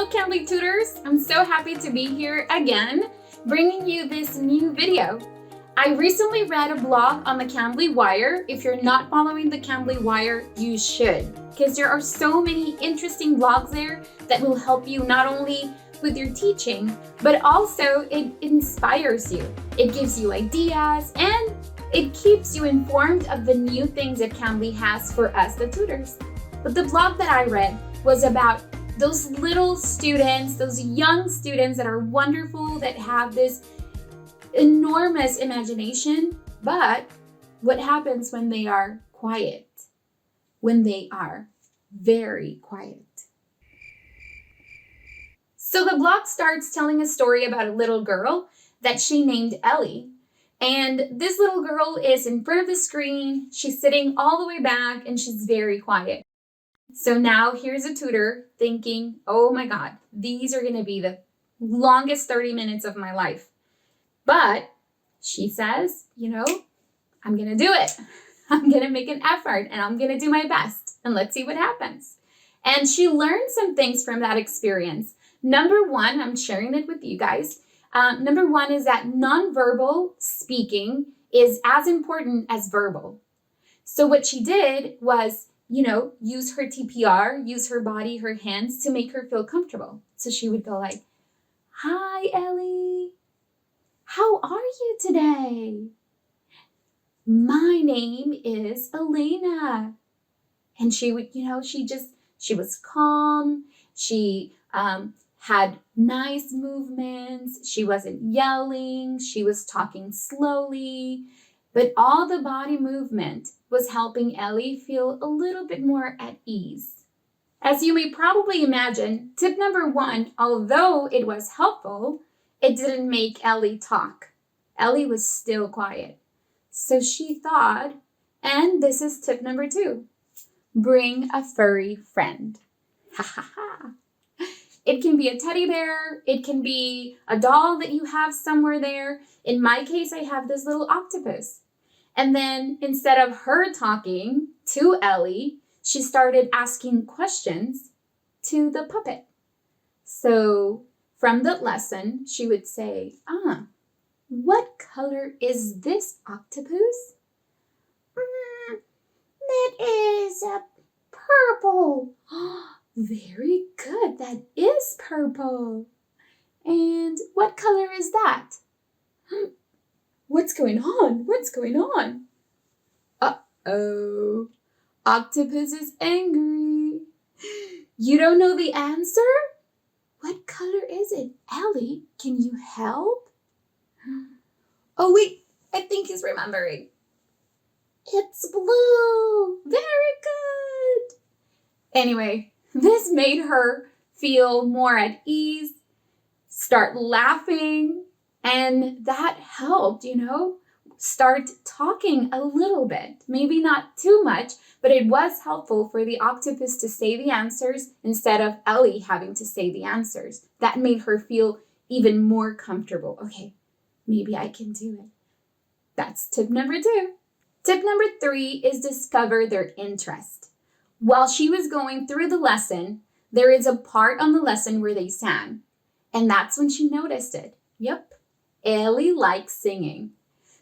Hello, Cambly Tutors! I'm so happy to be here again, bringing you this new video. I recently read a blog on the Cambly Wire. If you're not following the Cambly Wire, you should, because there are so many interesting blogs there that will help you not only with your teaching, but also it inspires you. It gives you ideas and it keeps you informed of the new things that Cambly has for us, the tutors. But the blog that I read was about those little students, those young students that are wonderful, that have this enormous imagination, but what happens when they are quiet? When they are very quiet. So the blog starts telling a story about a little girl that she named Ellie. And this little girl is in front of the screen. She's sitting all the way back and she's very quiet. So now here's a tutor thinking, oh my God, these are going to be the longest 30 minutes of my life. But she says, I'm going to do it. I'm going to make an effort and I'm going to do my best and let's see what happens. And she learned some things from that experience. Number one, I'm sharing it with you guys. Number one is that nonverbal speaking is as important as verbal. So what she did was, use her TPR, use her body, her hands to make her feel comfortable. So she would go like, "Hi, Ellie. How are you today? My name is Elena." And she would, she was calm. She had nice movements. She wasn't yelling. She was talking slowly. But all the body movement was helping Ellie feel a little bit more at ease. As you may probably imagine, tip number one, although it was helpful, it didn't make Ellie talk. Ellie was still quiet. So she thought, and this is tip number two, bring a furry friend. Ha ha ha. It can be a teddy bear. It can be a doll that you have somewhere there. In my case, I have this little octopus. And then instead of her talking to Ellie, she started asking questions to the puppet. So from the lesson, she would say, what color is this octopus? That is purple. Very good, that is purple. And what color is that? What's going on? What's going on? Uh-oh, octopus is angry. You don't know the answer? What color is it? Ellie, can you help? Oh wait, I think he's remembering. It's blue. Very good. Anyway, this made her feel more at ease, start laughing, and that helped, start talking a little bit. Maybe not too much, but it was helpful for the octopus to say the answers instead of Ellie having to say the answers. That made her feel even more comfortable. Okay, maybe I can do it. That's tip number two. Tip number three is discover their interest. While she was going through the lesson, there is a part on the lesson where they sang. And that's when she noticed it. Yep, Ellie likes singing.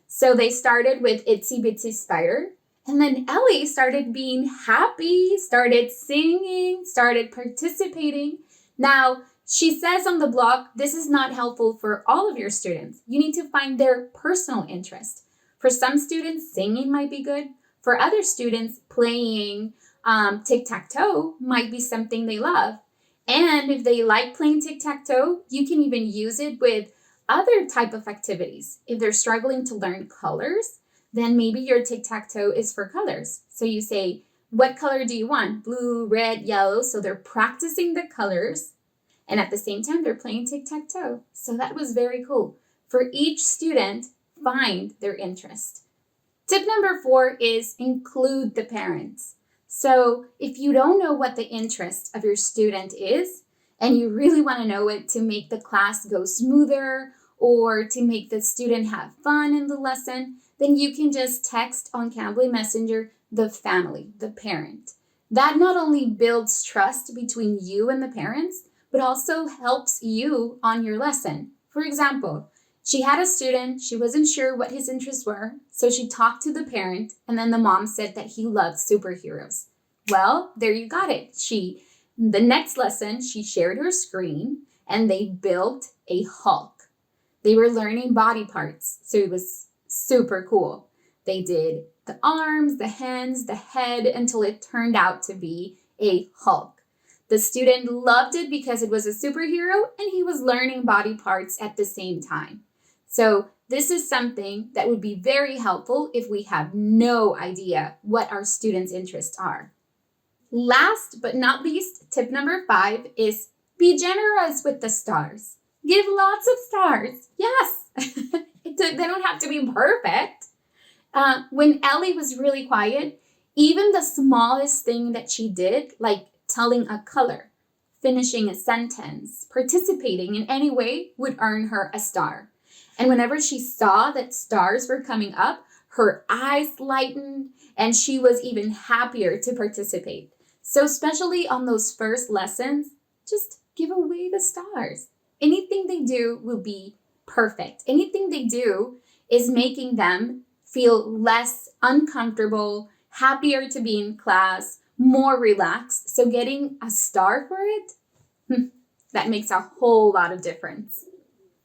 So they started with Itsy Bitsy Spider. And then Ellie started being happy, started singing, started participating. Now, she says on the blog, this is not helpful for all of your students. You need to find their personal interest. For some students, singing might be good. For other students, playing tic-tac-toe might be something they love. And if they like playing tic-tac-toe, you can even use it with other type of activities. If they're struggling to learn colors, then maybe your tic-tac-toe is for colors. So you say, what color do you want? Blue, red, yellow. So they're practicing the colors. And at the same time, they're playing tic-tac-toe. So that was very cool. For each student, find their interest. Tip number four is include the parents. So if you don't know what the interest of your student is, and you really want to know it to make the class go smoother or to make the student have fun in the lesson, then you can just text on Cambly Messenger the family, the parent. That not only builds trust between you and the parents, but also helps you on your lesson. For example, she had a student, she wasn't sure what his interests were, so she talked to the parent, and then the mom said that he loved superheroes. Well, there you got it. The next lesson, she shared her screen, and they built a Hulk. They were learning body parts, so it was super cool. They did the arms, the hands, the head, until it turned out to be a Hulk. The student loved it because it was a superhero and he was learning body parts at the same time. So this is something that would be very helpful if we have no idea what our students' interests are. Last but not least, tip number 5 is be generous with the stars. Give lots of stars. Yes, they don't have to be perfect. When Ellie was really quiet, even the smallest thing that she did, like telling a color, finishing a sentence, participating in any way, would earn her a star. And whenever she saw that stars were coming up, her eyes lightened and she was even happier to participate. So especially on those first lessons, just give away the stars. Anything they do will be perfect. Anything they do is making them feel less uncomfortable, happier to be in class, more relaxed. So getting a star for it, that makes a whole lot of difference.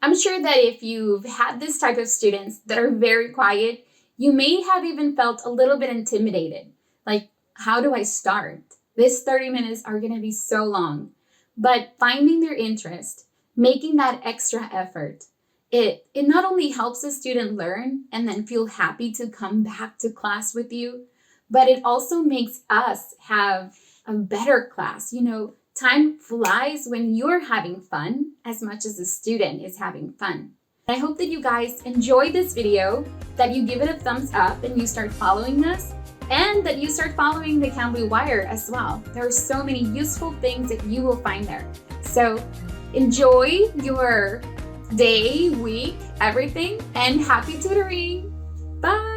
I'm sure that if you've had this type of students that are very quiet, you may have even felt a little bit intimidated. Like, how do I start? This 30 minutes are going to be so long. But finding their interest, making that extra effort, it not only helps a student learn and then feel happy to come back to class with you, but it also makes us have a better class. You know, time flies when you're having fun as much as the student is having fun. I hope that you guys enjoyed this video, that you give it a thumbs up and you start following us, and that you start following the Cambly Wire as well. There are so many useful things that you will find there. So enjoy your day, week, everything, and happy tutoring. Bye.